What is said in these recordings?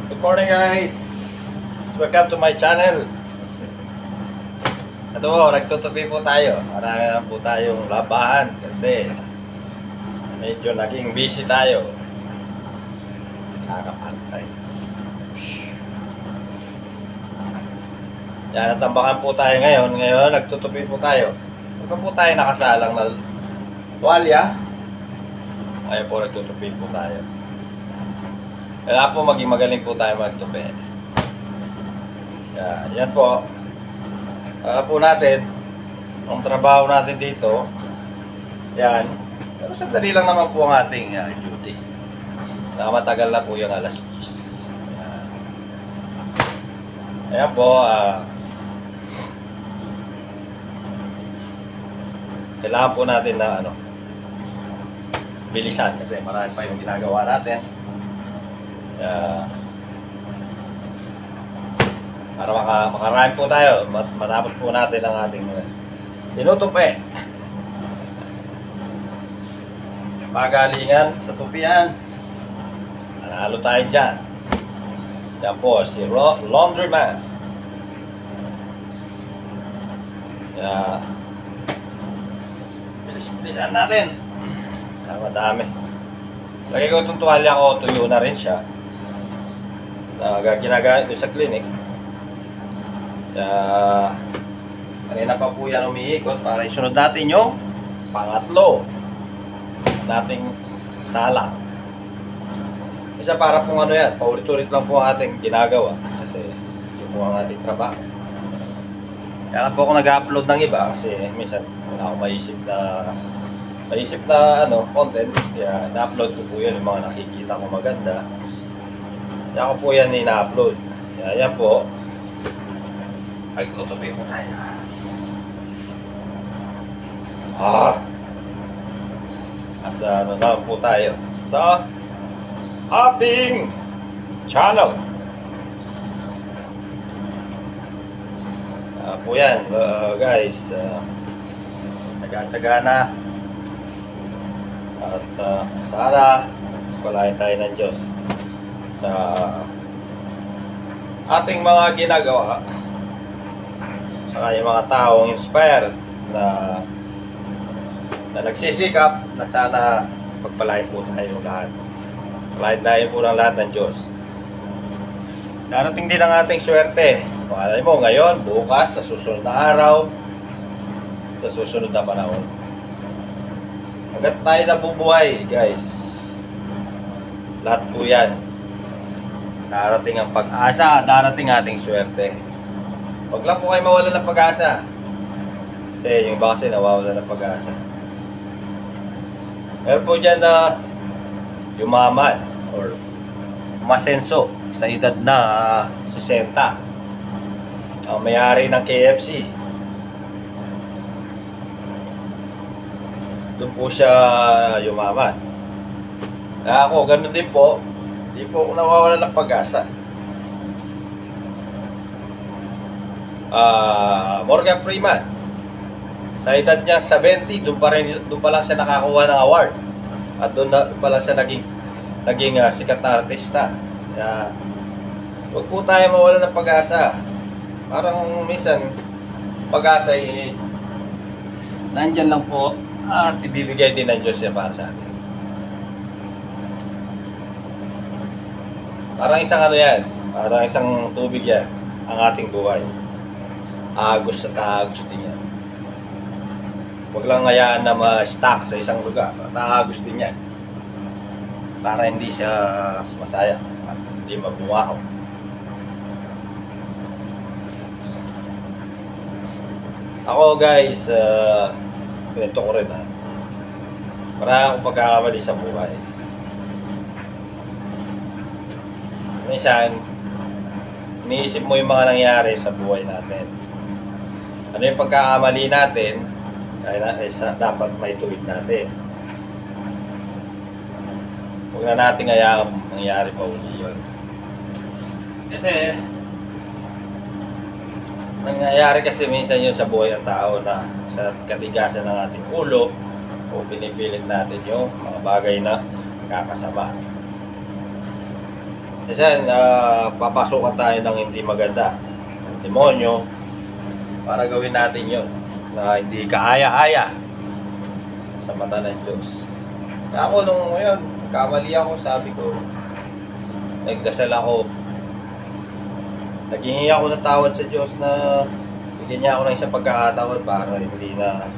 Good morning guys! Welcome to my channel. Ito po, nagtutupi po tayo. Marami po tayong labahan kasi medyo naging busy tayo. Nakakapantay. Yan, natambakan po tayo ngayon. Ngayon, nagtutupi po tayo. Ito po tayo nakasalang na tuwalya. Ngayon po, nagtutupi po tayo. Kaya po maging magaling po tayo magtupi. Yan po. Po natin, ang trabaho natin dito, yan. Pero sandali lang naman po ang ating duty. Matagal na po yung alas 10. Ayan po, kailangan po natin na bilisan kasi marami pa yung ginagawa natin. Para makarami po tayo, matapos po natin ang ating tinutupi. Pagalingan sa tupian. Nanalo tayo dyan. Yan po, si Laundryman. Bilis-bilisan natin. Madami. Lagay ko itong tuwalya ko, tuyo na rin siya. Ginagamit ko sa clinic. Kanina pa po yan umiikot para isunod natin yung pangatlo nating sala. Isa para pong yan, paulit-ulit lang po ang ating ginagawa kasi yun po ang ating trabaho. Kaya lang po ako nag-upload ng iba kasi minsan wala akong maisip na content. Kaya na-upload ko po yun yung mga nakikita ko maganda. Kaya ko po yan ina-upload. Kaya yan po. Ay, tutupi po tayo. Asa naman po tayo sa ating channel. Po yan, guys. Tsaga-tsaga na. At sana palain tayo ng Diyos sa ating mga ginagawa, saka yung mga taong inspired na nagsisikap na sana pagpalain po tayo lahat. Palain tayo po ng lahat ng Diyos. Darating din ang ating swerte. Alam mo, ngayon, bukas, sa susunod na araw, sa susunod na panahon. Hanggat tayo nabubuhay, guys, lahat po yan. Darating ang pag-asa, darating ating swerte. Huwag lang po kayo mawala ng pag-asa. Kasi yung iba kasi nawawala ng pag-asa. Pero po dyan na yumaman or masenso sa edad na 60. Ang may-ari ng KFC. Doon po siya yumaman. Kaya ako, ganun din po. Hindi po ako nawawala ng pag-asa. Morgan Freeman, sa edad niya 70, doon pa lang siya nakakuha ng award. At doon pa lang siya naging sikat na artista. Kaya, huwag po tayo mawala ng pag-asa. Parang minsan, pag-asa ay nandyan lang po at ibibigay din ng Diyos niya para sa atin. Parang isang yan, parang isang tubig yan, ang ating buhay. Agos at agos din yan. Huwag lang hayaan na ma-stuck sa isang lugar, at agos din yan. Para hindi siya masaya, at hindi mabumahaw. Ako guys, kwento ko rin marami akong pagkakamali sa buhay. Minsan, iniisip mo yung mga nangyari sa buhay natin. Ano yung pagkakamali natin, kaya dapat may tuwid natin. Huwag na natin hayaan nangyari pa uli yun. Kasi, nangyayari kasi minsan yun sa buhay ng tao na sa katigasan ng ating ulo o pinipilit natin yung mga bagay na kakasama. Kasi papasukan tayo ng hindi maganda, ng demonyo, para gawin natin yon na hindi kaaya-aya sa mata ng Diyos. Kaya ako nung ngayon, kamali ako, sabi ko, nagdasal ako, naghingi ako ng tawad sa Diyos na bigyan niya ako ng isang pagkakataon para hindi na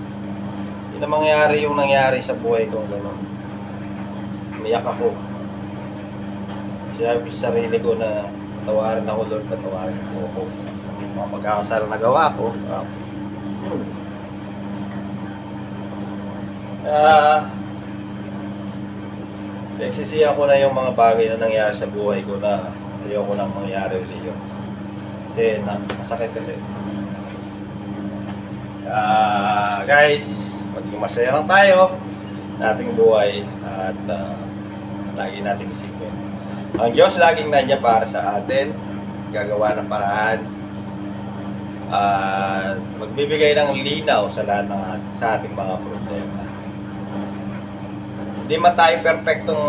mangyari yung nangyari sa buhay ko. Gano'n. Umiyak ako. Sinabi sa sarili ko na tawarin ako, Lord, patawarin mo ako. Mga pagkakasala na gawa ko. Nagsisiya ko na yung mga bagay na nangyari sa buhay ko na ayoko nang mangyari ulit yun. Kasi masakit kasi. Guys, maging masaya lang tayo sa ating buhay at lagi nating isipin. Ang Diyos laging nandiyan para sa atin, gagawa ng paraan at magbibigay ng linaw sa lahat ng sa ating mga problema. Hindi man tayo perfectong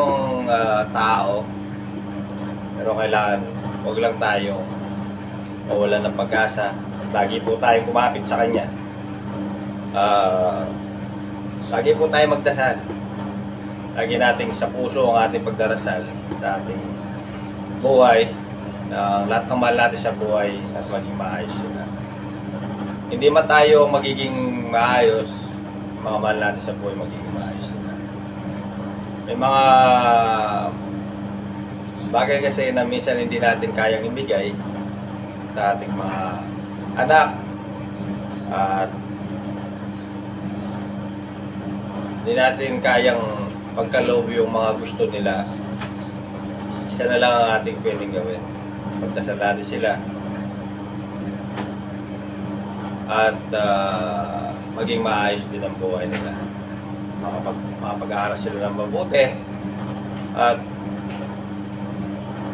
tao, pero kailangan huwag lang tayong mawalan ng pag-asa. Lagi po tayong kumapit sa Kanya. Lagi po tayong magdasal. Lagi nating sa puso ang ating pagdarasal sa ating buhay, lahat ng mahal natin sa buhay at maging maayos sila. Hindi man tayo magiging maayos, mga mahal natin sa buhay magiging maayos sila. May mga bagay kasi na minsan hindi natin kayang ibigay sa ating mga anak at hindi natin kayang pagkaloob yung mga gusto nila. Isa na lang ang ating pwedeng gawin. Pagdasal natin sila. At maging maayos din ang buhay nila. Makapag-aaral sila ng mabuti. At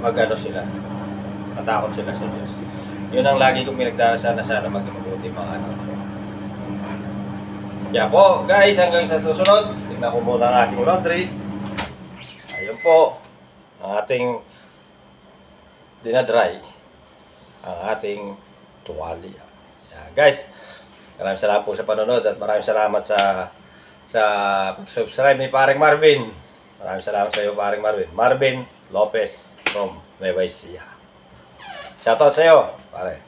mag-ano sila. Matakot sila sa Diyos. Yun ang lagi kong pinagdarasal na sana maging mabuti mga anak ko. Kaya po guys, hanggang sa susunod, tignan ko muna ang aking laundry. Ayun po, ang ating dinadry, ang ating tuwalya. Guys, maraming salamat po sa panonood at maraming salamat sa pag-subscribe ni Paring Marvin. Maraming salamat sa iyo, Paring Marvin. Marvin Lopez from Nueva Ecija. Shoutout sa iyo, pare.